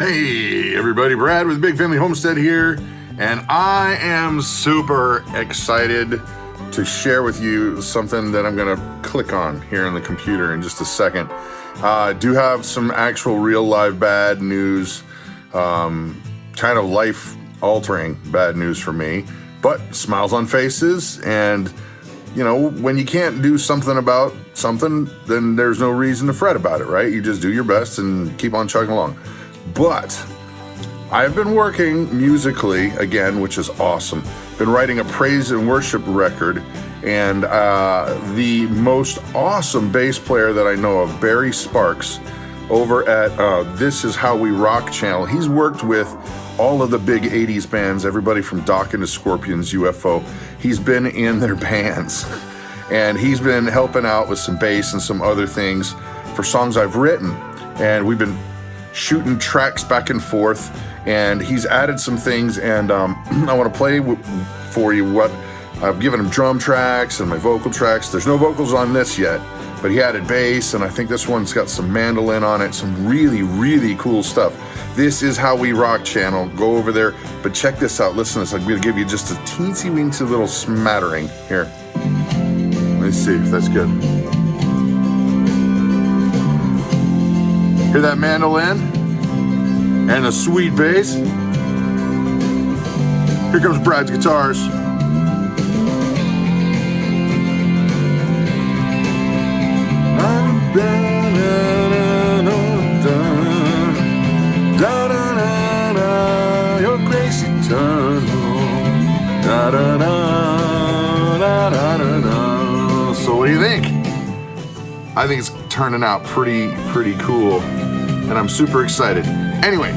Hey everybody, Brad with Big Family Homestead here, and I am super excited to share with you something that I'm gonna click on here on the computer in just a second. I do have some actual real live bad news, kind of life-altering bad news for me, but smiles on faces, and you know, when you can't do something about something, then there's no reason to fret about it, right? You just do your best and keep on chugging along. But I've been working musically again, which is awesome. Been writing a praise and worship record, and the most awesome bass player that I know of, Barry Sparks, over at This Is How We Rock channel. He's worked with all of the big 80s bands, everybody from Dokken to Scorpions, UFO. He's been in their bands, and he's been helping out with some bass and some other things for songs I've written. And we've been shooting tracks back and forth, and he's added some things, and I want to play for you what I've given him: drum tracks and my vocal tracks. There's no vocals on this yet, but he added bass, and I think this one's got some mandolin on it, some really, really cool stuff. This Is How We Rock channel. Go over there, but check this out. Listen to this. I'm going to give you just a teensy-weensy little smattering here. Let's see if that's good. Hear that mandolin and the sweet bass? Here comes Brad's guitars. Your grace eternal. So what do you think? I think it's turning out pretty cool, and I'm super excited. Anyway,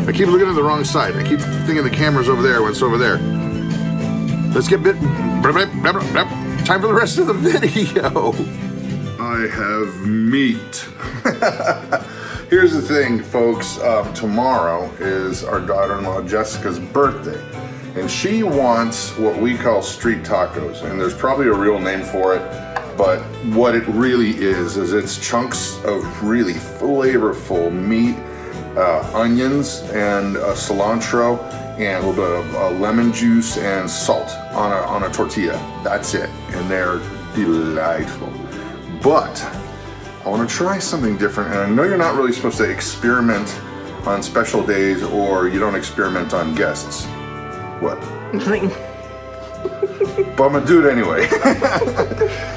I keep looking at the wrong side. I keep thinking the camera's over there when it's over there. Let's get time for the rest of the video. I have meat. Here's the thing, folks. Tomorrow is our daughter-in-law Jessica's birthday, and she wants what we call street tacos, and there's probably a real name for it. But what it really is it's chunks of really flavorful meat, onions and cilantro, and a little bit of lemon juice and salt on a tortilla. That's it, and they're delightful. But I want to try something different, and I know you're not really supposed to experiment on special days, or you don't experiment on guests. What? Nothing. But I'm gonna do it anyway.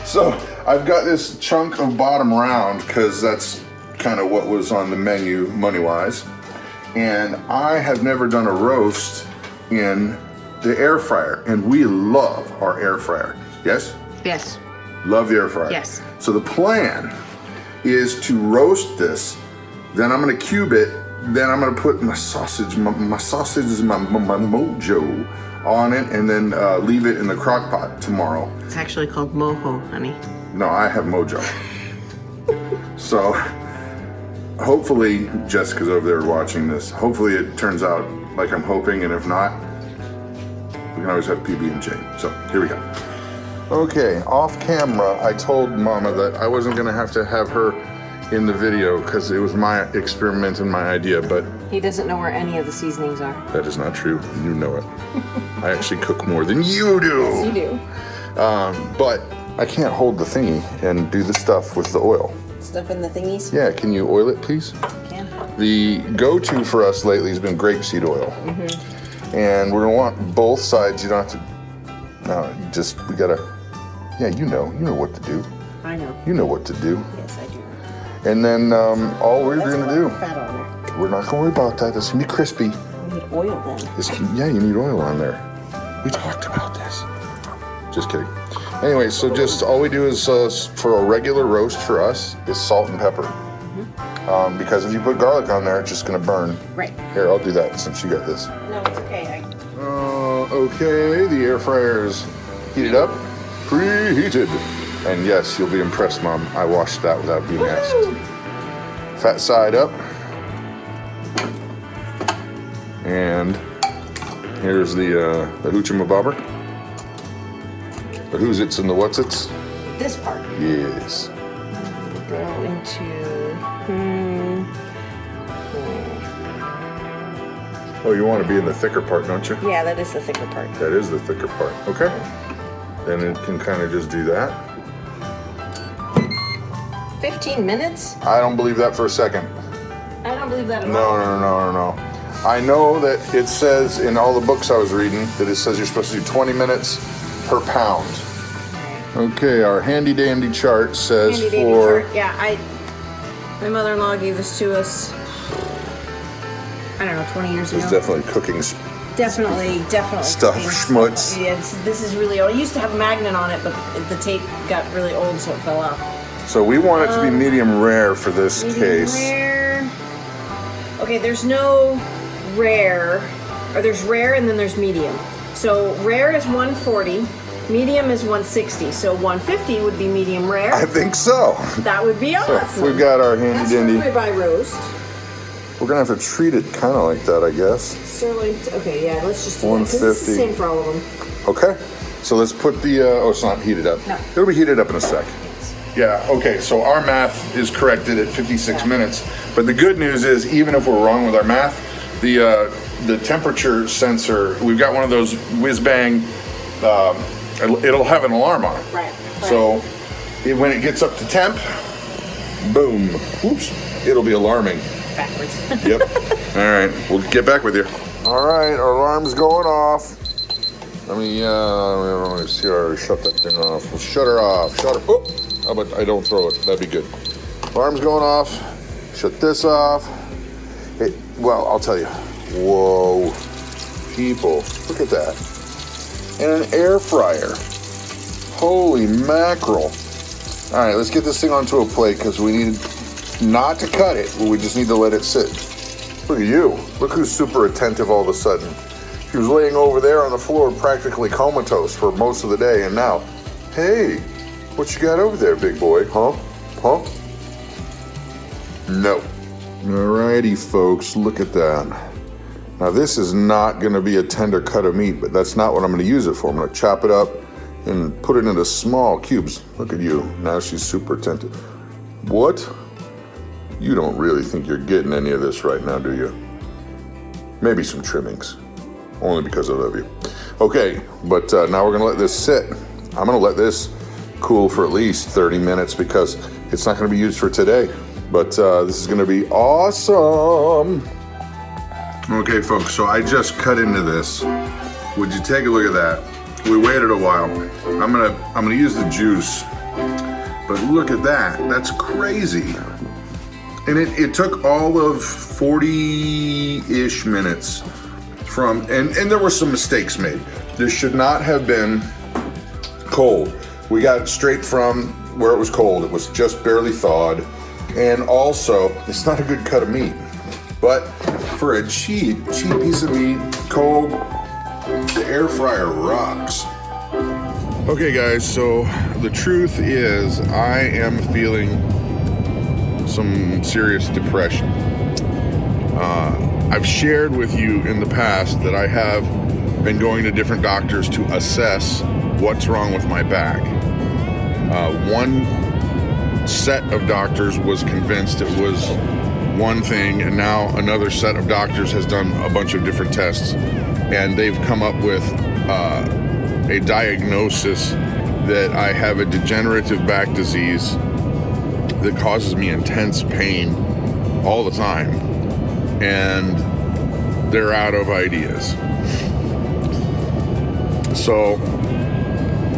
So I've got this chunk of bottom round because that's kind of what was on the menu money-wise. And I have never done a roast in the air fryer, and we love our air fryer. Yes? Yes. Love the air fryer. Yes. So the plan is to roast this, then I'm gonna cube it, then I'm gonna put my sausage, my sausage is my mojo on it, and then leave it in the crock pot tomorrow. It's actually called mojo, honey. No, I have mojo. So hopefully Jessica's over there watching this. Hopefully it turns out like I'm hoping, and if not, we can always have PB&J. So here we go. Okay, off camera, I told Mama that I wasn't gonna have to have her in the video because it was my experiment and my idea, but He doesn't know where any of the seasonings are. that is not true. You know it. I actually cook more than you do. Yes, you do. But I can't hold the thingy and do the stuff with the oil. Stuff in the thingies? Yeah, can you oil it, please? Can. The go-to for us lately has been grapeseed oil. And we're gonna want both sides. You don't have to, no, we gotta, yeah, you know what to do. I know. You know what to do. Yes, I do. And then all we're gonna do, Fat on there. we're not gonna worry about that. It's gonna be crispy. We need oil then. Yeah, you need oil on there. We talked about this. Just kidding. Anyway, so just all we do is for a regular roast for us is salt and pepper. Because if you put garlic on there, it's just gonna burn. Right. Here, I'll do that since you got this. No, it's okay. Okay, the air fryer is heated up, preheated. And yes, you'll be impressed, Mom. I washed that without being asked. Fat side up. And here's the hoochie-mabobber. The who's its and the what's its. This part. Yes. Go into Oh, you want to be in the thicker part, don't you? Yeah, that is the thicker part. That is the thicker part. Okay. Then it can kind of just do that. 15 minutes? I don't believe that for a second. I don't believe that at No, all. no, no, no, no. I know that it says in all the books I was reading that it says you're supposed to do 20 minutes per pound. Okay, our handy dandy chart says for... Yeah, my mother-in-law gave this to us, I don't know, 20 years ago. It's definitely cooking Definitely stuff, cooking schmutz. Yeah, this is really old. It used to have a magnet on it, but the tape got really old, so it fell off. So we want it to be medium rare for this case. Rare. Okay, there's no rare, or there's rare and then there's medium. So rare is 140, medium is 160. So 150 would be medium rare. I think so. That would be awesome. So we've got our handy dandy. That's ribeye roast. We're gonna have to treat it kind of like that, I guess. Sirloin. Okay, yeah, let's just do 150. that, 'cause it's the same for all of them. Okay. So let's put the. Oh, it's not heated up. No. It'll be heated up in a sec. Yeah. Okay. So our math is corrected at 56 minutes. But the good news is, even if we're wrong with our math, the temperature sensor, we've got one of those whiz bang. It'll have an alarm on it. Right. So when it gets up to temp, boom. Whoops. It'll be alarming. Backwards. Yep. All right. We'll get back with you. All right. Our alarm's going off. Let me see. I already shut that thing off. We'll shut her off. Shut her. Oh, how about I don't throw it? That'd be good. Alarm's going off. Shut this off. Well, I'll tell you. Whoa. People. Look at that. And an air fryer. Holy mackerel. All right. Let's get this thing onto a plate because we need not to cut it. We just need to let it sit. Look at you. Look who's super attentive all of a sudden. He was laying over there on the floor practically comatose for most of the day, and now, hey, what you got over there, big boy? Huh? Huh? No. Alrighty, folks, look at that. Now, this is not going to be a tender cut of meat, but that's not what I'm going to use it for. I'm going to chop it up and put it into small cubes. Look at you. Now she's super attentive. What? You don't really think you're getting any of this right now, do you? Maybe some trimmings. Only because I love you. Okay, but now we're gonna let this sit. I'm gonna let this cool for at least 30 minutes because it's not gonna be used for today. But this is gonna be awesome. Okay, folks, so I just cut into this. Would you take a look at that? We waited a while. I'm gonna use the juice. But look at that, that's crazy. And it took all of 40-ish minutes from, and there were some mistakes made. This should not have been cold. We got it straight from where it was cold. It was just barely thawed. And also, it's not a good cut of meat. But for a cheap piece of meat, cold, the air fryer rocks. Okay guys, so the truth is I am feeling some serious depression. I've shared with you in the past that I have been going to different doctors to assess what's wrong with my back. One set of doctors was convinced it was one thing, and now another set of doctors has done a bunch of different tests, and they've come up with a diagnosis that I have a degenerative back disease that causes me intense pain all the time, and they're out of ideas. So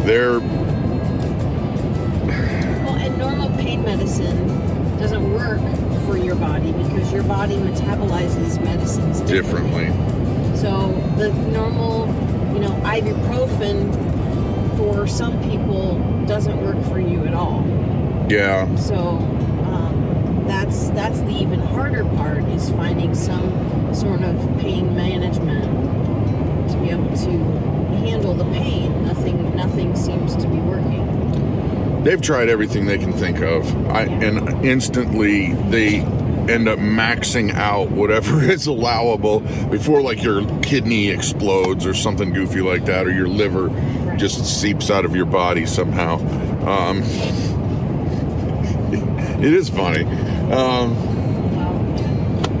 they're... Well, and normal pain medicine doesn't work for your body because your body metabolizes medicines differently. So the normal, ibuprofen for some people doesn't work for you at all. Yeah. So that's the even harder part, is finding some sort of pain management to be able to handle the pain. Nothing seems to be working. They've tried everything they can think of. And instantly they end up maxing out whatever is allowable before, like, your kidney explodes or something goofy like that, or your liver just seeps out of your body somehow. It is funny.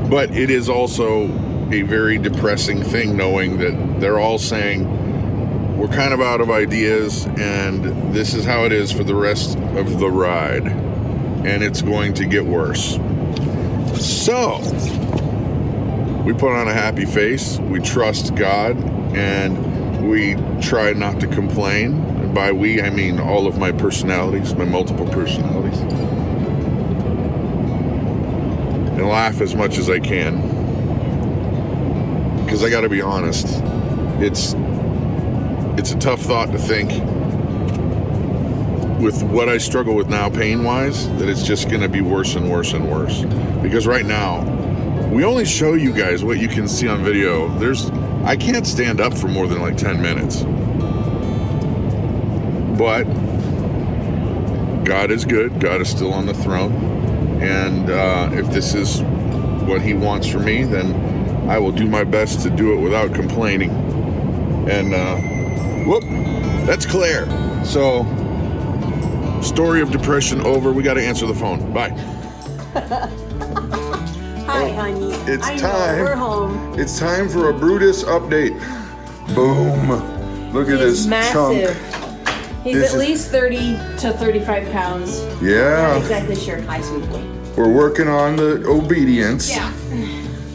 But it is also a very depressing thing knowing that they're all saying we're kind of out of ideas and this is how it is for the rest of the ride, and it's going to get worse. So we put on a happy face, we trust God, and we try not to complain. And by we, I mean all of my personalities, my multiple personalities. And laugh as much as I can. Because I gotta be honest, it's a tough thought to think with what I struggle with now pain-wise, that it's just gonna be worse and worse and worse. Because right now, we only show you guys what you can see on video. I can't stand up for more than like 10 minutes. But God is good. God is still on the throne. And if this is what he wants for me, then I will do my best to do it without complaining. And whoop, that's Claire. So, story of depression over. We got to answer the phone. Bye. Hi, honey. It's I time. know, we're home. It's time for a Brutus update. Boom. Look at this massive. chunk. He's This at is- least 30 to 35 pounds. Yeah. Not exactly sure. Hi, sweet boy. We're working on the obedience. Yeah.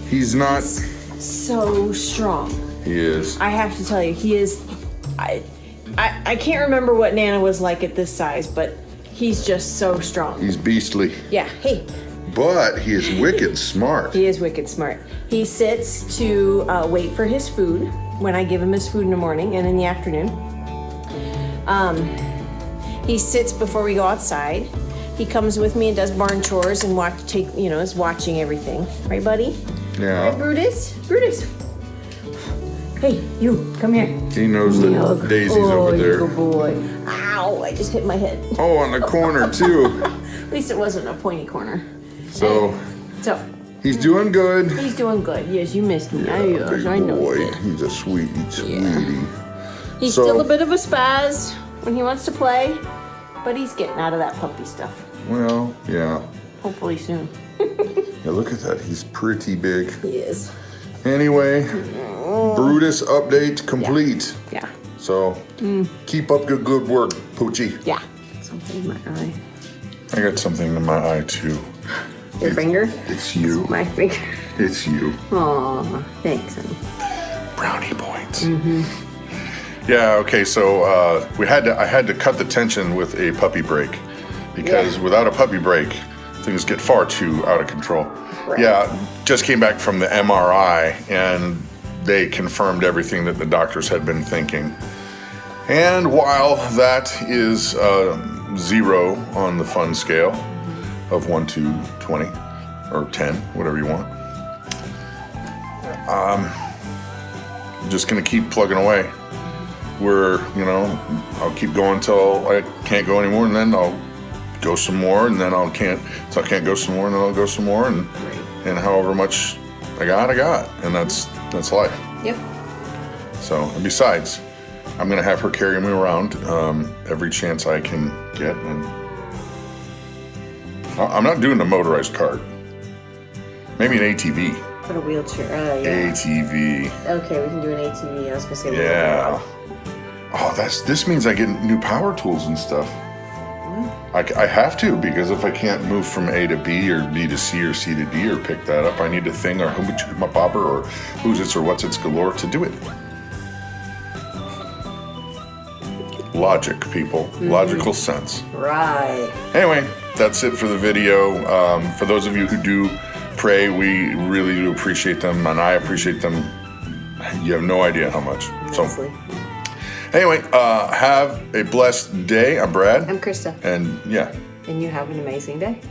He's not. So strong. He is. I have to tell you, he is. I can't remember what Nana was like at this size, but he's just so strong. He's beastly. Yeah. Hey. But he is wicked smart. He is wicked smart. He sits to wait for his food when I give him his food in the morning and in the afternoon. He sits before we go outside. He comes with me and does barn chores and is watching everything. Right, buddy? Yeah. Right, Brutus? Brutus. Hey, you, come here. He knows that Daisy's over there. Good boy. Ow, I just hit my head. Oh, on the corner too. At least it wasn't a pointy corner. So So, he's doing good. he's doing good. Yes, you missed me. Big I know boy. you did. He's a sweetie. He's So- still a bit of a spaz when he wants to play, but he's getting out of that puppy stuff. Well, yeah. Hopefully soon. Yeah, look at that. He's pretty big. He is. Anyway, Brutus update complete. Yeah. So keep up your good work, Poochie. Yeah. Something in my eye. I got something in my eye too. Your finger? It's you. My finger. It's you. Aw, thanks, honey. Brownie points. Yeah. Okay. So I had to cut the tension with a puppy break because without a puppy break, things get far too out of control. Right. Yeah. Just came back from the MRI and they confirmed everything that the doctors had been thinking. And while that is 0 on the fun scale of 1 to 20 or 10, whatever you want, I'm just gonna keep plugging away. I'll keep going till I can't go anymore, and then I'll go some more, and then I can't go some more, and then I'll go some more, and however much I got, and that's life. Yep. So, and besides, I'm gonna have her carry me around every chance I can get, and I'm not doing a motorized cart. Maybe an ATV. Put a wheelchair. Yeah. ATV. Okay, we can do an ATV. I was gonna say. Yeah. Oh, this means I get new power tools and stuff. I have to, because if I can't move from A to B or B to C or C to D or pick that up, I need a thing or a bobber or who's its or what's its galore to do it. Logic, people. Logical sense. Right. Anyway, that's it for the video. For those of you who do pray, we really do appreciate them, and I appreciate them. You have no idea how much. Honestly. So, anyway, have a blessed day. I'm Brad. I'm Krista. And yeah. And you have an amazing day.